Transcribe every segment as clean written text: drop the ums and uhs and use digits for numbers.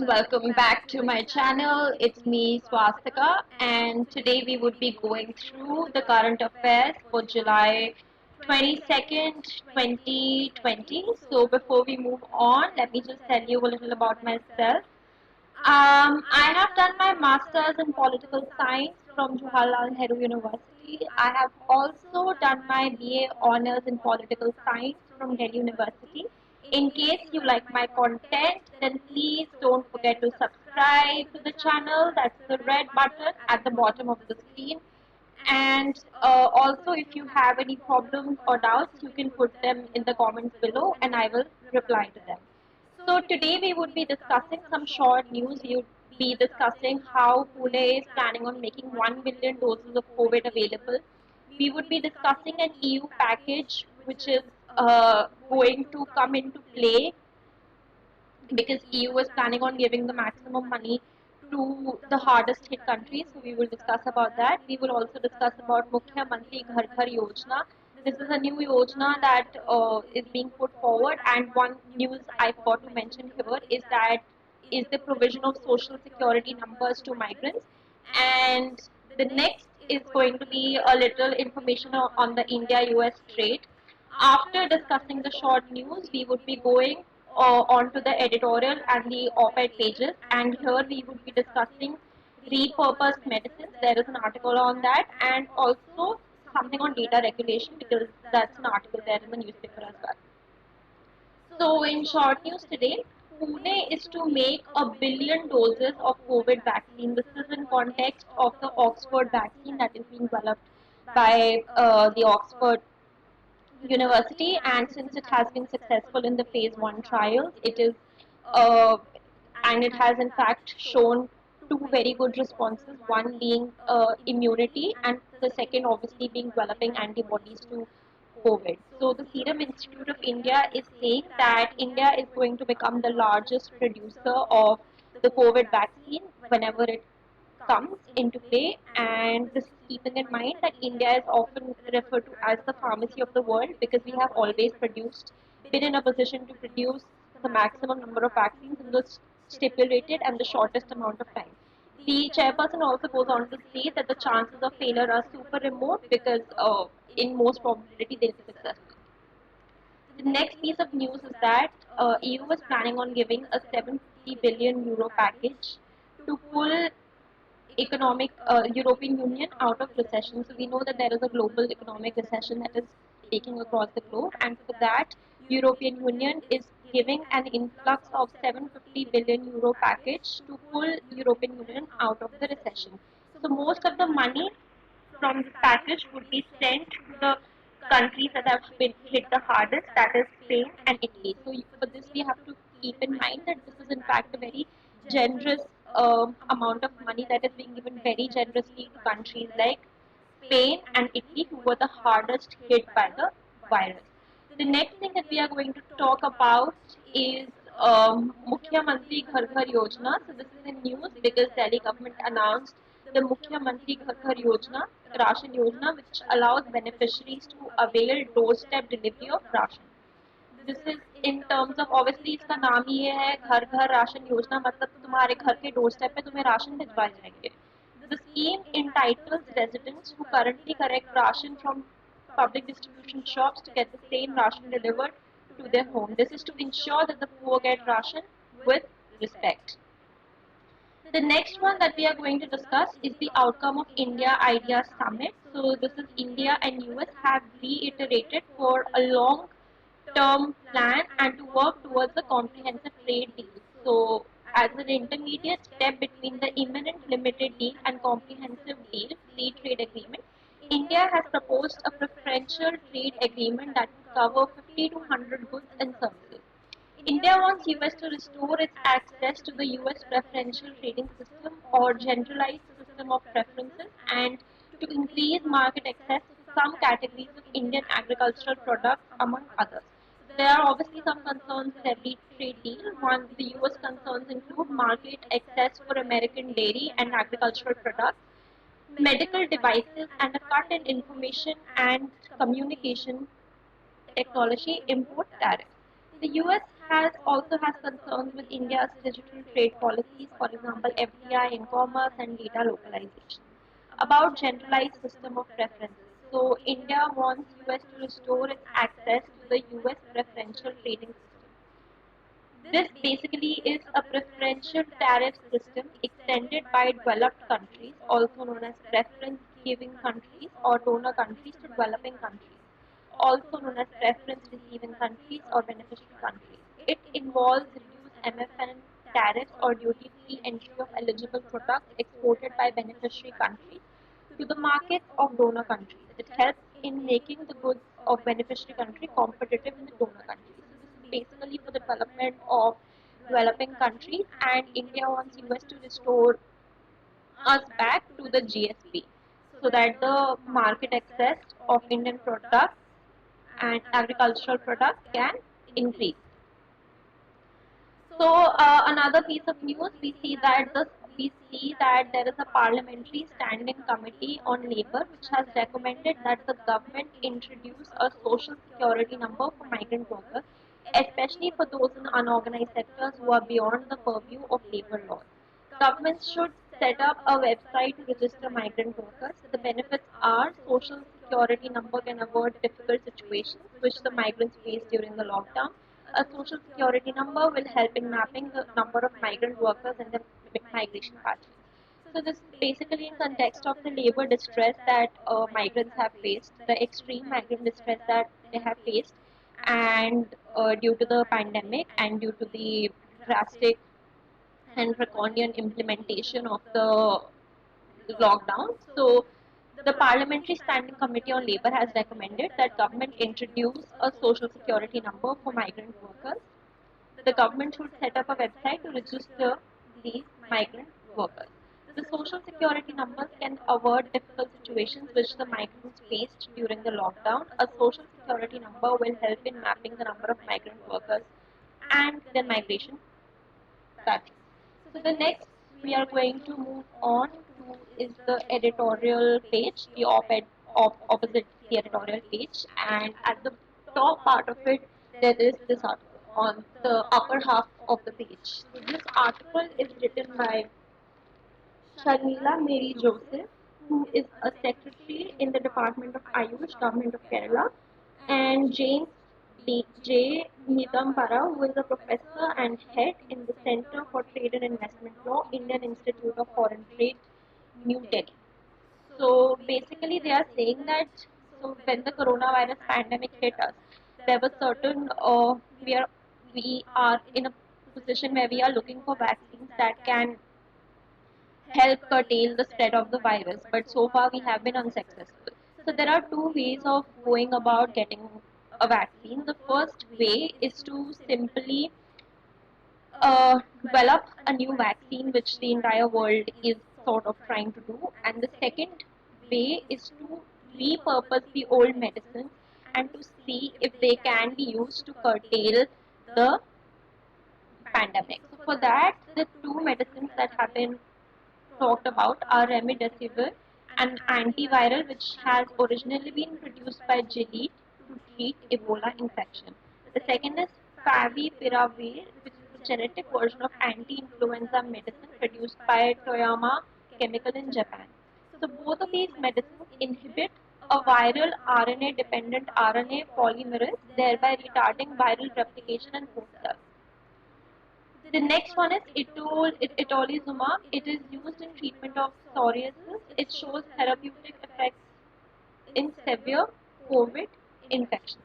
welcome back to my channel. It's me, Swastika, and today we would be going through the current affairs for July 22nd, 2020. So before we move on, let me just tell you a little about myself. I have done my master's in political science from Jawaharlal Nehru University. I have also done my BA honors in political science from Delhi University. In case you like my content, then please don't forget to subscribe to the channel. That's the red button at the bottom of the screen. And also, if you have any problems or doubts, you can put them in the comments below and I will reply to them. So today we would be discussing some short news. We would be discussing how Pune is planning on making 1 billion doses of COVID available. We would be discussing an EU package which is going to come into play because EU is planning on giving the maximum money to the hardest hit countries. So we will discuss about that. We will also discuss about Mukhya Mantri Ghar Ghar Yojana. This is a new yojana that is being put forward, and one news I forgot to mention here is the provision of social security numbers to migrants. And the next is going to be a little information on the India-US trade. After discussing the short news, we would be going onto the editorial and the op-ed pages, and here we would be discussing repurposed medicines. There is an article on that, and also something on data regulation because that's an article there in the newspaper as well. So in short news today, Pune is to make 1 billion doses of COVID vaccine. This is in context of the Oxford vaccine that is being developed by the Oxford University, and since it has been successful in the phase 1 trials, it is uh, and it has in fact shown two very good responses, one being immunity and the second obviously being developing antibodies to COVID. So the Serum Institute of India is saying that India is going to become the largest producer of the COVID vaccine whenever it comes into play, and this is keeping in mind that India is often referred to as the pharmacy of the world because we have always been in a position to produce the maximum number of vaccines in the stipulated and the shortest amount of time. The chairperson also goes on to say that the chances of failure are super remote because in most probability they will be successful. The next piece of news is that EU was planning on giving a 750 billion euro package to pull economic European Union out of recession. So we know that there is a global economic recession that is taking across the globe, and for that, European Union is giving an influx of 750 billion euro package to pull European Union out of the recession. So most of the money from this package would be sent to the countries that have been hit the hardest, that is Spain and Italy. So for this, we have to keep in mind that this is in fact a very generous amount of money that is being given very generously to countries like Spain and Italy, who were the hardest hit by the virus. The next thing that we are going to talk about is Mukhya Mantri Ghar Ghar Yojana. So this is in news because Delhi government announced the Mukhya Mantri Ghar Ghar Yojana, Ration Yojana, which allows beneficiaries to avail doorstep delivery of ration. This is in terms of obviously इसका नाम ही ये है घर घर ration योजना, मतलब तुम्हारे घर के डोर स्टेप पे तुम्हें राशन भिजवाए जाएंगे. The scheme entitles residents who currently collect ration from public distribution shops to get the same ration delivered to their home. This is to ensure that the poor get ration with respect. The next one that we are going to discuss is the outcome of India Idea Summit. So this is India and US have reiterated for a long term plan and to work towards a comprehensive trade deal. So as an intermediate step between the imminent limited deal and comprehensive deal, free trade agreement, India has proposed a preferential trade agreement that would cover 50 to 100 goods and services. India wants US to restore its access to the US preferential trading system or generalized system of preferences, and to increase market access to some categories of Indian agricultural products among others. There are obviously some concerns with every trade deal. One, the US concerns include market access for American dairy and agricultural products, medical devices, and a cut in information and communication technology import tariff. The US also has concerns with India's digital trade policies, for example, FDI in commerce and data localization. About generalized system of preferences. So India wants US to restore its access to the US preferential trading system. This basically is a preferential tariff system extended by developed countries, also known as preference giving countries or donor countries, to developing countries, also known as preference receiving countries or beneficiary countries. It involves reduced MFN tariffs or duty free entry of eligible products exported by beneficiary countries to the markets of donor countries. It helps in making the goods of beneficiary country competitive in the donor countries. So this is basically for the development of developing countries, and India wants US to restore us back to the GSP so that the market access of Indian products and agricultural products can increase. So another piece of news, we see that there is a parliamentary standing committee on labor which has recommended that the government introduce a social security number for migrant workers, especially for those in unorganized sectors who are beyond the purview of labor laws. Governments should set up a website to register migrant workers. The benefits are social security number can avoid difficult situations which the migrants faced during the lockdown. A social security number will help in mapping the number of migrant workers in the migration pathway. So this is basically in context of the labor distress that migrants have faced, the extreme migrant distress that they have faced, and due to the pandemic and due to the drastic and draconian implementation of the lockdown. So the Parliamentary Standing Committee on Labour has recommended that government introduce a social security number for migrant workers. The government should set up a website to register these migrant workers. The social security numbers can avert difficult situations which the migrants faced during the lockdown. A social security number will help in mapping the number of migrant workers and their migration patterns. So the next we are going to move on to is the editorial page, the opposite the editorial page, and at the top part of it there is this article on the upper half of the page. So this article is written by Sharmila Mary Joseph, who is a secretary in the Department of Ayush, Government of Kerala, and James J. Nidambara, who is a professor and head in the Center for Trade and Investment Law, Indian Institute of Foreign Trade, New Delhi. So basically, they are saying that so when the coronavirus pandemic hit us, there was certain we are in a position where we are looking for vaccines that can help curtail the spread of the virus, but so far we have been unsuccessful. So there are two ways of going about getting a vaccine. The first way is to simply develop a new vaccine, which the entire world is sort of trying to do, and the second way is to repurpose the old medicines and to see if they can be used to curtail the pandemic. So for that, the two medicines that have been talked about are remdesivir, an antiviral which has originally been produced by Gilead to treat Ebola infection. The second is favipiravir, which is a genetic version of anti-influenza medicine produced by Toyama Chemical in Japan. So both of these medicines inhibit a viral RNA-dependent RNA polymerase, thereby retarding viral replication and host cells. The next one is itolizumab. It is used in treatment of psoriasis. It shows therapeutic effects in severe COVID infections.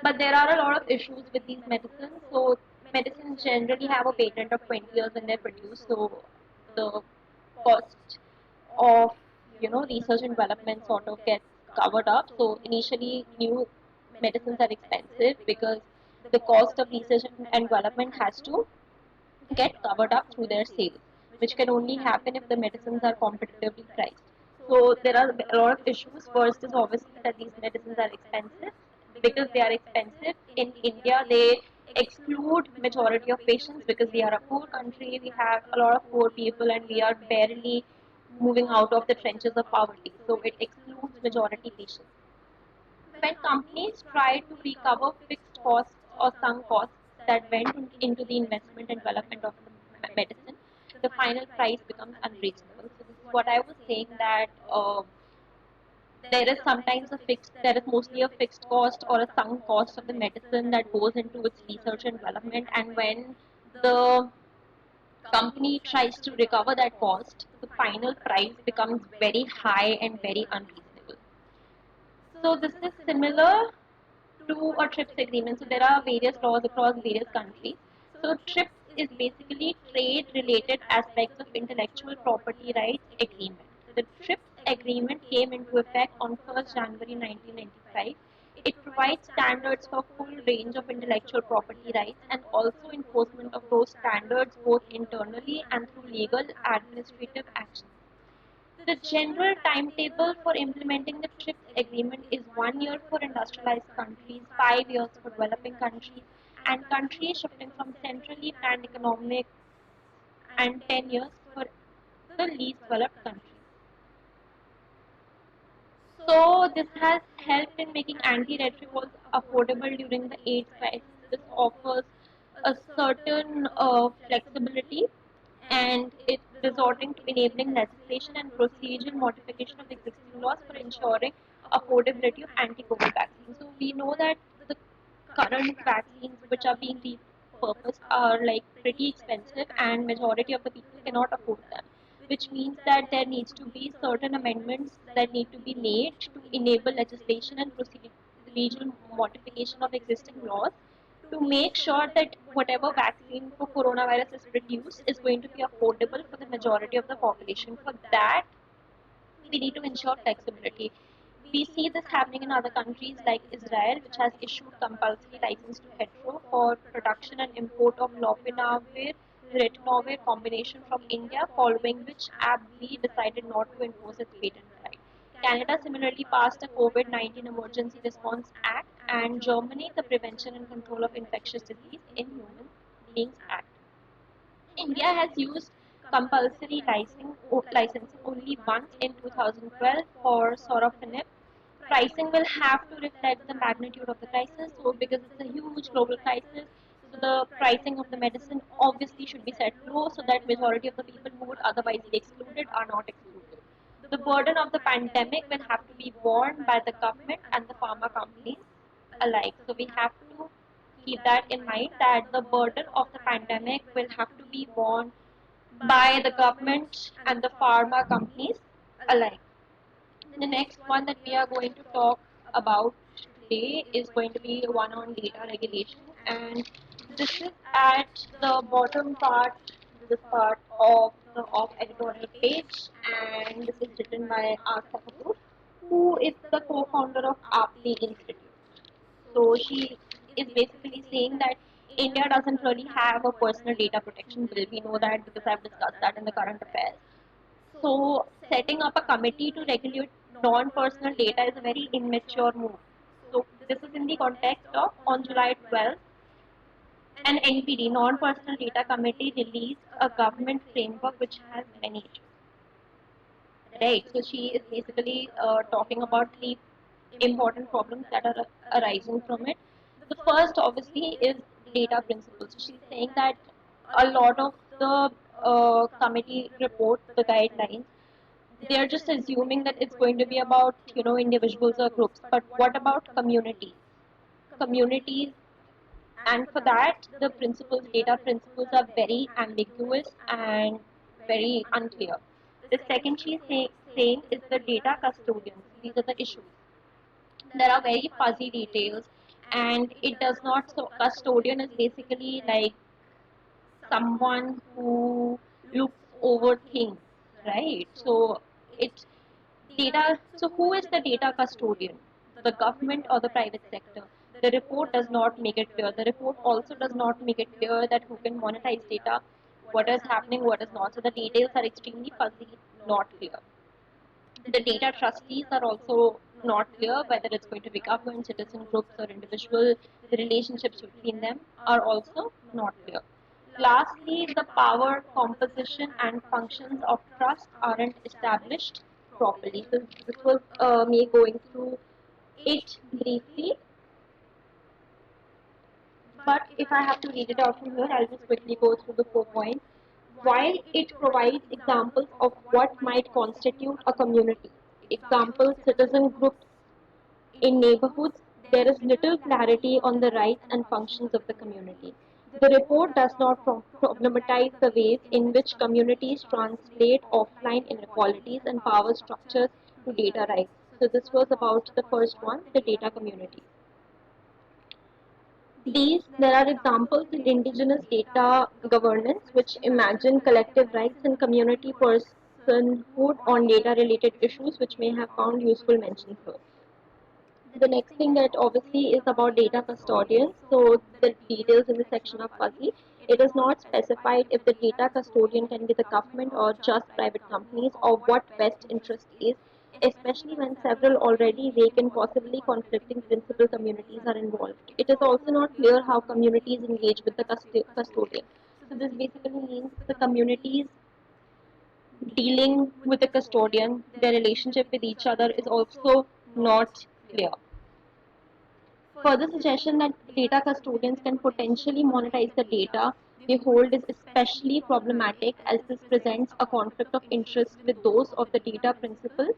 But there are a lot of issues with these medicines. So medicines generally have a patent of 20 years when they're produced. So the cost of research and development sort of gets covered up. So initially new medicines are expensive because the cost of research and development has to get covered up through their sales, which can only happen if the medicines are competitively priced. So there are a lot of issues. First is obviously that these medicines are expensive. Because they are expensive, in India they exclude majority of patients because we are a poor country, we have a lot of poor people and we are barely moving out of the trenches of poverty. So it excludes majority patients. When companies try to recover fixed costs or sunk costs that went into the investment and development of the medicine, the final price becomes unreasonable. So this is what I was saying, that there is sometimes there is mostly a fixed cost or a sunk cost of the medicine that goes into its research and development, and when the company tries to recover that cost, the final price becomes very high and very unreasonable. So this is similar to a TRIPS agreement. So there are various laws across various countries. So TRIPS is basically trade-related aspects of intellectual property rights agreement. The TRIPS agreement came into effect on 1st January 1995. It provides standards for full range of intellectual property rights and also enforcement of those standards both internally and through legal administrative actions. The general timetable for implementing the TRIPS agreement is 1 year for industrialized countries, 5 years for developing countries, and countries shifting from centrally planned economic, and 10 years for the least developed countries. So this has helped in making antiretrovirals affordable during the AIDS crisis. This offers a certain flexibility, and it's resorting to enabling legislation and procedural modification of existing laws for ensuring affordability of anti-COVID vaccines. So we know that the current vaccines which are being repurposed are like pretty expensive, and majority of the people cannot afford them, which means that there needs to be certain amendments that need to be made to enable legislation and procedural modification of existing laws to make sure that whatever vaccine for coronavirus is produced is going to be affordable for the majority of the population. For that, we need to ensure flexibility. We see this happening in other countries like Israel, which has issued compulsory license to hetero for production and import of lopinavir ritonavir combination from India, following which AbbVie decided not to enforce its patent right. Canada similarly passed a COVID-19 Emergency Response Act, and Germany the Prevention and Control of Infectious Disease in Human Beings Act. India has used compulsory licensing only once in 2012 for sorafenib. Pricing will have to reflect the magnitude of the crisis. So because it's a huge global crisis, so the pricing of the medicine obviously should be set low so that majority of the people who would otherwise be excluded are not excluded. The burden of the pandemic will have to be borne by the government and the pharma companies alike. So we have to keep that in mind, that the burden of the pandemic will have to be borne by the government and the pharma companies alike. The next one that we are going to talk about today is going to be one on data regulation, and this is at the bottom part, this part of the editorial page, and this is written by Astha Kapoor, who is the co-founder of APLI Institute. So she is basically saying that India doesn't really have a personal data protection bill. We know that because I've discussed that in the current affairs. So setting up a committee to regulate non-personal data is a very immature move. So this is in the context of on July 12th, an NPD, Non-Personal Data Committee, released a government framework which has many issues. Right. So she is basically talking about three important problems that are arising from it. The first, obviously, is data principles. So she's saying that a lot of the committee report, the guidelines, they are just assuming that it's going to be about individuals or groups. But what about communities? Communities, and for that, the principles, data principles, are very ambiguous and very unclear. The second she's saying is the data custodians. These are the issues. There are very fuzzy details, and it does not. So custodian is basically like someone who looks over things, right? So it's data. So who is the data custodian? The government or the private sector? The report does not make it clear. The report also does not make it clear that who can monetize data, what is happening, what is not. So the details are extremely fuzzy, not clear. The data trustees are also not clear, whether it's going to be government, citizen groups, or individual. The relationships between them are also not clear. Lastly, the power composition and functions of trust aren't established properly. So this was me going through it briefly. but if I have to read it out from here, I'll just quickly go through the 4 points. While it provides examples of what might constitute a community, example citizen groups in neighborhoods, there is little clarity on the rights and functions of the community. The report does not problematize the ways in which communities translate offline inequalities and power structures to data rights. So this was about the first one, the data community. There are examples in indigenous data governance which imagine collective rights and community personhood on data related issues, which may have found useful mentions here. The next thing that obviously is about data custodians. So the details in the section are fuzzy. It is not specified if the data custodian can be the government or just private companies, or what best interest is, especially when several already vague and possibly conflicting principal communities are involved. It is also not clear how communities engage with the custodian. So this basically means the communities dealing with the custodian, their relationship with each other is also not clear. Further suggestion that data custodians can potentially monetize the data they hold is especially problematic, as this presents a conflict of interest with those of the data principal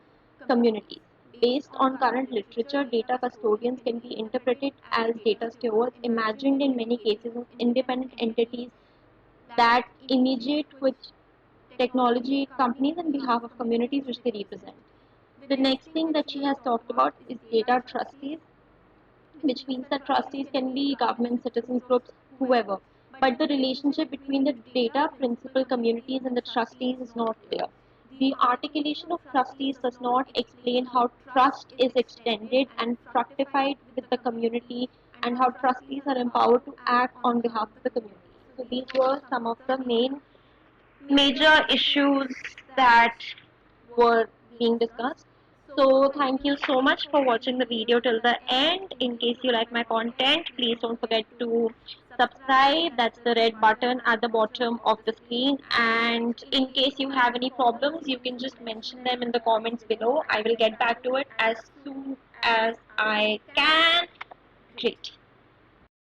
communities. Based on current literature, data custodians can be interpreted as data stewards, imagined in many cases as independent entities that engage with technology companies on behalf of communities which they represent. The next thing that she has talked about is data trustees, which means that trustees can be government, citizens groups, whoever. But the relationship between the data principal communities and the trustees is not clear. The articulation of trustees does not explain how trust is extended and fructified with the community, and how trustees are empowered to act on behalf of the community. So these were some of the major issues that were being discussed. So thank you so much for watching the video till the end. In case you like my content, please don't forget to subscribe. That's the red button at the bottom of the screen. And in case you have any problems, you can just mention them in the comments below. I will get back to it as soon as I can. Great.